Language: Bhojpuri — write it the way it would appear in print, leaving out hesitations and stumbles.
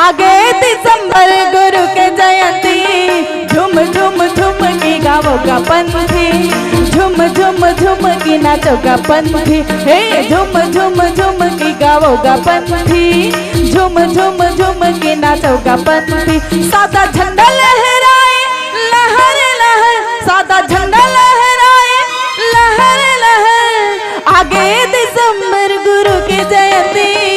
आगे दिसंबर गुरु के जयंती, झुम झुम झुम की गावोगा पंथी, झुम झुम झुम की नाचोगा पंथी, हे झुम झुम झुम की गावोगा पंथी, झुम झुम झुम की नाचोगा पंथी। सादा झंडा लहराए लहर लहर, सादा झंडा लहराए लहर लहर, आगे दिसंबर गुरु की जयंती।